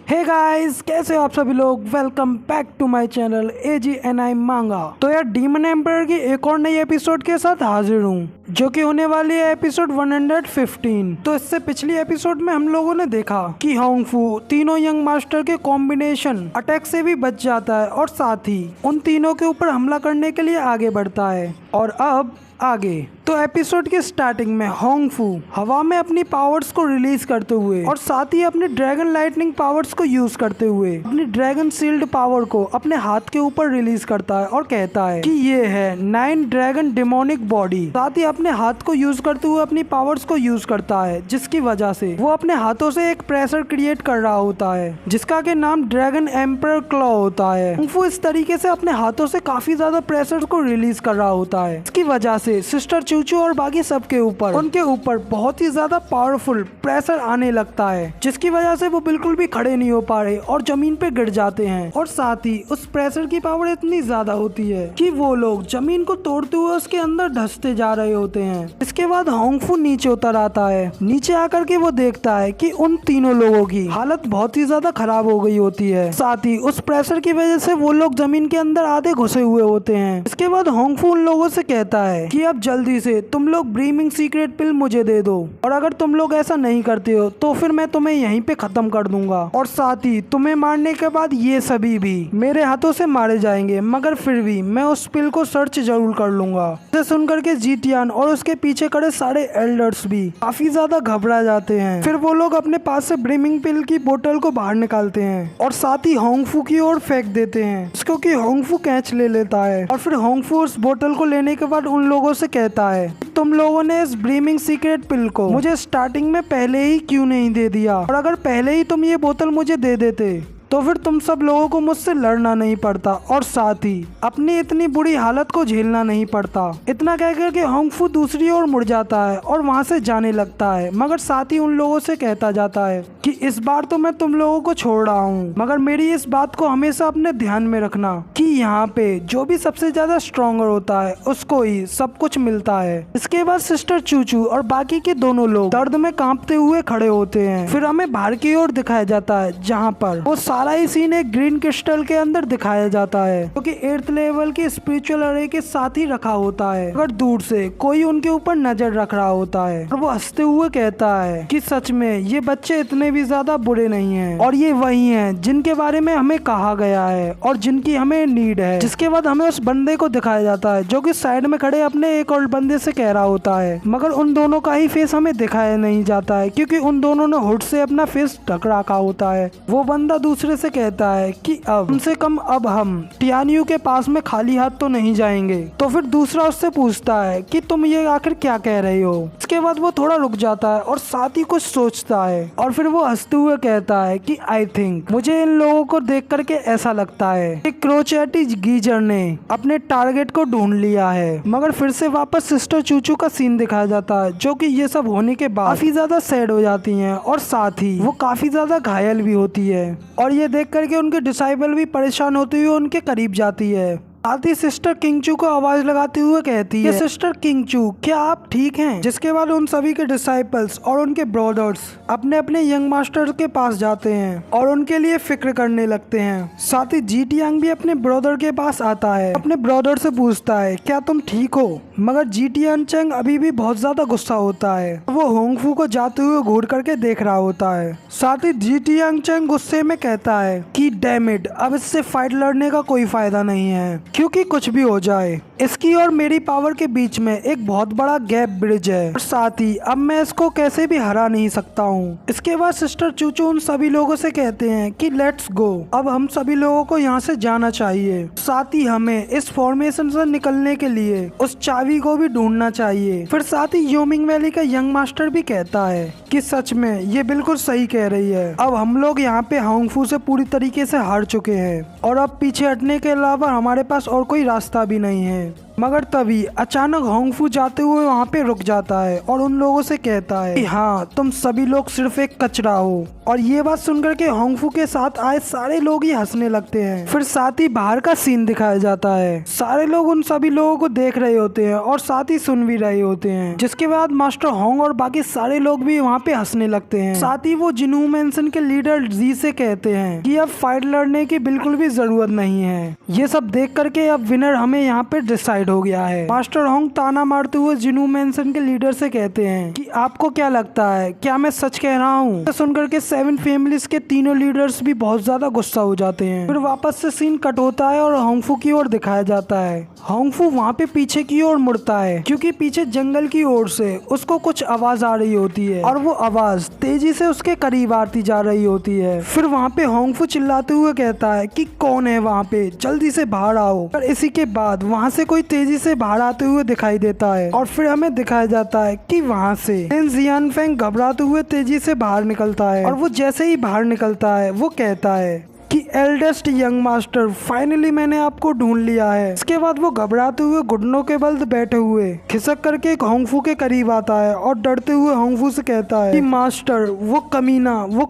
Hey guys, कैसे हो आप सभी लोग। Welcome back to my channel AGNI मांगा। तो यार डीमन एम्पायर की एक और नई एपिसोड के साथ हाजिर हूँ, जो कि होने वाली है एपिसोड 115। तो इससे पिछली एपिसोड में हम लोगों ने देखा कि होंगफू तीनों यंग मास्टर के कॉम्बिनेशन अटैक से भी बच जाता है और साथ ही उन तीनों के ऊपर हमला करने के लिए आगे बढ़ता है। और अब आगे तो एपिसोड के स्टार्टिंग में होंगफू हवा में अपनी पावर्स को रिलीज करते हुए और साथ ही अपने ड्रैगन लाइटनिंग पावर्स को यूज करते हुए अपनी ड्रैगन शील्ड पावर को अपने हाथ के ऊपर रिलीज करता है और कहता है कि ये है 9 ड्रैगन डेमोनिक बॉडी। साथ ही अपने हाथ को यूज करते हुए अपनी पावर्स को यूज करता है, जिसकी वजह से वो अपने हाथों से एक प्रेशर क्रिएट कर रहा होता है, जिसका के नाम ड्रैगन एम्पायर क्लॉ होता है। होंगफू इस तरीके से अपने हाथों से काफी ज्यादा प्रेशर को रिलीज कर रहा होता है। इसकी वजह से सिस्टर चूचू और बाकी सबके ऊपर उनके ऊपर बहुत ही ज्यादा पावरफुल प्रेशर आने लगता है, जिसकी वजह से वो बिल्कुल भी खड़े नहीं हो पा रहे और जमीन पे गिर जाते हैं। और साथ ही उस प्रेशर की पावर इतनी ज्यादा होती है कि वो लोग जमीन को तोड़ते हुए उसके अंदर धंसते जा रहे होते हैं। इसके बाद होंगफू नीचे उतर आता है। नीचे आकर के वो देखता है कि उन तीनों लोगों की हालत बहुत ही ज्यादा खराब हो गई होती है। साथ ही उस प्रेशर की वजह से वो लोग जमीन के अंदर आधे घुसे हुए होते हैं। इसके बाद होंगफू उन लोगों से कहता है कि अब जल्दी से तुम लोग ब्रीमिंग सीक्रेट पिल मुझे दे दो, और अगर तुम लोग ऐसा नहीं करते हो तो फिर मैं तुम्हें यहीं पे खत्म कर दूंगा, और साथ ही तुम्हें मारने के बाद ये सभी भी मेरे हाथों से मारे जाएंगे, मगर फिर भी मैं उस पिल को सर्च जरूर कर लूंगा। इसे सुनकर के जीटियान और उसके पीछे खड़े सारे एल्डर्स भी काफी ज्यादा घबरा जाते हैं। फिर वो लोग अपने पास से ब्रीमिंग पिल की बोतल को बाहर निकालते हैं और साथ ही होंगफू की ओर फेंक देते हैं, इसको कि होंगफू कैच ले लेता है। और फिर होंगफू उस बोतल को लेने के बाद उन लोगों से कहता है, तुम लोगों ने इस ब्रीमिंग सीक्रेट पिल को मुझे स्टार्टिंग में पहले ही क्यों नहीं दे दिया, और अगर पहले ही तुम ये बोतल मुझे दे देते तो फिर तुम सब लोगों को मुझसे लड़ना नहीं पड़ता और साथ ही अपनी इतनी बुरी हालत को झेलना नहीं पड़ता। इतना कहकर के होंगफू दूसरी ओर मुड़ जाता है और वहां से जाने लगता है, मगर साथ ही उन लोगों से कहता जाता है कि इस बार तो मैं तुम लोगों को छोड़ रहा हूँ, मगर मेरी इस बात को हमेशा अपने ध्यान में रखना कि यहाँ पे जो भी सबसे ज्यादा स्ट्रॉन्गर होता है उसको ही सब कुछ मिलता है। इसके बाद सिस्टर चूचू और बाकी के दोनों लोग दर्द में कांपते हुए खड़े होते हैं। फिर हमें बाहर की ओर दिखाया जाता है, जहाँ पर वो सारा ही सीन एक ग्रीन क्रिस्टल के अंदर दिखाया जाता है, क्योंकि 8th लेवल के स्पिरिचुअल अरे के साथ ही रखा होता है। अगर दूर से कोई उनके ऊपर नजर रख रहा होता है और वो हंसते हुए कहता है कि सच में ये बच्चे इतने भी ज्यादा बुरे नहीं हैं, और ये वही हैं जिनके बारे में हमें कहा गया है और जिनकी हमें नीड है। जिसके बाद हमें उस बंदे को दिखाया जाता है जो कि साइड में खड़े अपने एक और बंदे से कह रहा होता है, मगर उन दोनों का ही फेस हमें दिखाया नहीं जाता है, क्योंकि उन दोनों ने हुड से अपना फेस ढक रखा होता है। वो बंदा दूसरे से कहता है कि अब कम से कम अब हम टियानियू के पास में खाली हाथ तो नहीं जाएंगे। तो फिर दूसरा उससे पूछता है कि तुम ये आखिर क्या कह रहे हो। इसके बाद वो थोड़ा रुक जाता है और साथ ही कुछ सोचता है, और फिर वो हंसते हुए कहता है कि आई थिंक मुझे इन लोगों को देख करके ऐसा लगता है कि क्रोचैटी गीजर ने अपने टारगेट को ढूंढ लिया है। मगर फिर से वापस सिस्टर चूचू का सीन दिखाया जाता है, जो कि ये सब होने के बाद काफी ज्यादा सैड हो जाती हैं और साथ ही वो काफी ज्यादा घायल भी होती है, और ये देख करके उनके डिसाइबल भी परेशान होते हुए उनके करीब जाती है। साथ ही सिस्टर किंगचू को आवाज लगाते हुए कहती है, सिस्टर किंगचू क्या आप ठीक हैं। जिसके बाद उन सभी के डिसाइपल्स और उनके ब्रदर्स अपने अपने यंग मास्टर के पास जाते हैं और उनके लिए फिक्र करने लगते हैं। साथ ही जीटियांग भी अपने ब्रदर के पास आता है, अपने ब्रदर से पूछता है क्या तुम ठीक हो, मगर जीटियांग चंग अभी भी बहुत ज्यादा गुस्सा होता है। वो होंगफू को जाते हुए घूर करके देख रहा होता है। साथ ही जीटियांग चंग गुस्से में कहता है कि डैम इट, अब इससे फाइट लड़ने का कोई फायदा नहीं है, क्योंकि कुछ भी हो जाए इसकी और मेरी पावर के बीच में एक बहुत बड़ा गैप ब्रिज है, और साथ ही अब मैं इसको कैसे भी हरा नहीं सकता हूँ। इसके बाद सिस्टर चूचू उन सभी लोगों से कहते हैं कि लेट्स गो, अब हम सभी लोगों को यहाँ से जाना चाहिए। साथ ही हमें इस फॉर्मेशन से निकलने के लिए उस चाबी को भी ढूंढना चाहिए। फिर साथ ही योमिंग वैली का यंग मास्टर भी कहता है कि सच में ये बिल्कुल सही कह रही है, अब हम लोग यहाँ पे होंगफू से पूरी तरीके से हार चुके हैं और अब पीछे हटने के अलावा हमारे पास और कोई रास्ता भी नहीं है। मगर तभी अचानक होंगफू जाते हुए वहाँ पे रुक जाता है और उन लोगों से कहता है कि हाँ, तुम सभी लोग सिर्फ एक कचरा हो। और ये बात सुनकर के होंगफू के साथ आए सारे लोग ही हंसने लगते हैं। फिर साथ ही बाहर का सीन दिखाया जाता है। सारे लोग उन सभी लोगों को देख रहे होते हैं और साथ ही सुन भी रहे होते हैं। जिसके बाद मास्टर होंग और बाकी सारे लोग भी वहाँ पे हंसने लगते हैं। साथ ही वो जिनू मेंशन के लीडर जी से कहते हैं कि अब फाइट लड़ने की बिल्कुल भी जरूरत नहीं है। ये सब देख करके अब विनर हमें यहाँ पे डिसाइड हो गया है। मास्टर होंग ताना मारते हुए जिनू मेंशन के लीडर से कहते हैं कि आपको क्या लगता है, क्या मैं सच कह रहा हूँ? सुनकर के 7 फैमिलीज के तीनों लीडर्स भी बहुत ज्यादा गुस्सा हो जाते हैं। फिर वापस से सीन कट होता है और होंगफू की ओर दिखाया जाता है। होंगफू वहाँ पे पीछे की ओर मुड़ता है क्योंकि पीछे जंगल की ओर से उसको कुछ आवाज आ रही होती है और वो आवाज तेजी से उसके करीब आती जा रही होती है। फिर वहाँ पे होंगफू चिल्लाते हुए कहता है कि कौन है वहाँ पे, जल्दी से बाहर आओ। और इसी के बाद वहाँ से कोई तेजी से बाहर आते हुए दिखाई देता है और फिर हमें दिखाया जाता है कि वहाँ से लिन जियानफेंग घबराते हुए तेजी से बाहर निकलता है। और वो जैसे ही बाहर निकलता है वो कहता है कि एल्डेस्ट यंग मास्टर, फाइनली मैंने आपको ढूंढ लिया है। इसके बाद वो घबराते हुए घुटनों के बल बैठे हुए खिसक करके एक होंगफू के करीब आता है और डरते हुए होंगफू से कहता है कि मास्टर, वो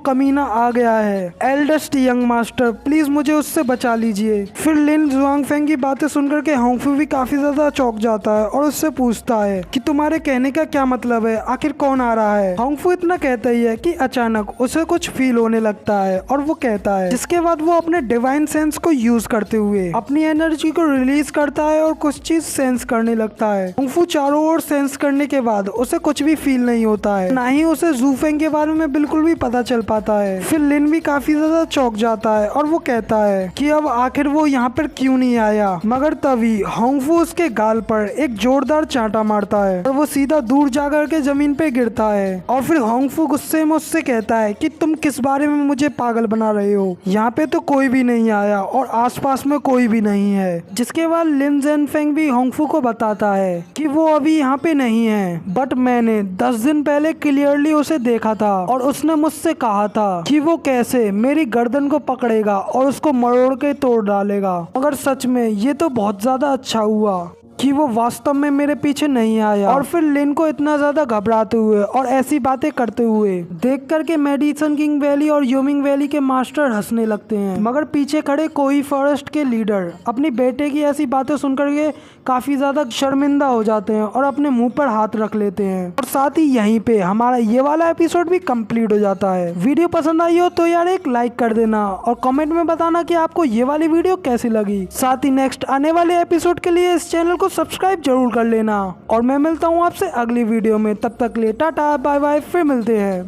कमीना आ गया है। एल्डेस्ट यंग मास्टर, प्लीज मुझे उससे बचा लीजिए। फिर लिन जुआंगफेंग की बातें सुनकर के होंगफू भी काफी ज्यादा चौंक जाता है और उससे पूछता है कि तुम्हारे कहने का क्या मतलब है, आखिर कौन आ रहा है? होंगफू इतना कहता ही है कि अचानक उसे कुछ फील होने लगता है और वो कहता है। जिसके बाद वो अपने डिवाइन सेंस को यूज करते हुए अपनी एनर्जी को रिलीज करता है और कुछ चीज सेंस करने लगता है। होंगफू चारों ओर सेंस करने के बाद उसे कुछ भी फील नहीं होता है, ना ही उसे जूफेंग के बारे में बिल्कुल भी पता चल पाता है। फिर लिन भी काफी ज्यादा चौंक जाता है और वो कहता है कि अब आखिर वो यहाँ पर क्यों नहीं आया। मगर तभी होंगफू उसके गाल पर एक जोरदार चांटा मारता है और वो सीधा दूर जाकर के जमीन पे गिरता है। और फिर होंगफू गुस्से में उससे कहता है कि तुम किस बारे में मुझे पागल बना रहे हो, यहाँ पे तो कोई भी नहीं आया और आसपास में कोई भी नहीं है। जिसके बाद लिन जियानफेंग भी होंगफू को बताता है कि वो अभी यहाँ पे नहीं है, बट मैंने 10 दिन पहले क्लियरली उसे देखा था और उसने मुझसे कहा था कि वो कैसे मेरी गर्दन को पकड़ेगा और उसको मरोड़ के तोड़ डालेगा। मगर सच में ये तो बहुत ज्यादा अच्छा हुआ कि वो वास्तव में मेरे पीछे नहीं आया। और फिर लिन को इतना ज्यादा घबराते हुए और ऐसी बातें करते हुए देख करके मेडिसन किंग वैली और योमिंग वैली के मास्टर हंसने लगते हैं। मगर पीछे खड़े कोई फॉरेस्ट के लीडर अपनी बेटे की ऐसी बातें सुनकर के काफी ज्यादा शर्मिंदा हो जाते हैं और अपने मुंह पर हाथ रख लेते हैं। और साथ ही यहीं पे हमारा ये वाला एपिसोड भी कंप्लीट हो जाता है। वीडियो पसंद आई हो तो यार एक लाइक कर देना और कमेंट में बताना कि आपको ये वाली वीडियो कैसी लगी। साथ ही नेक्स्ट आने वाले एपिसोड के लिए इस चैनल को सब्सक्राइब जरूर कर लेना। और मैं मिलता हूँ आपसे अगली वीडियो में, तब तक के लिए टाटा बाय बाय, फिर मिलते हैं।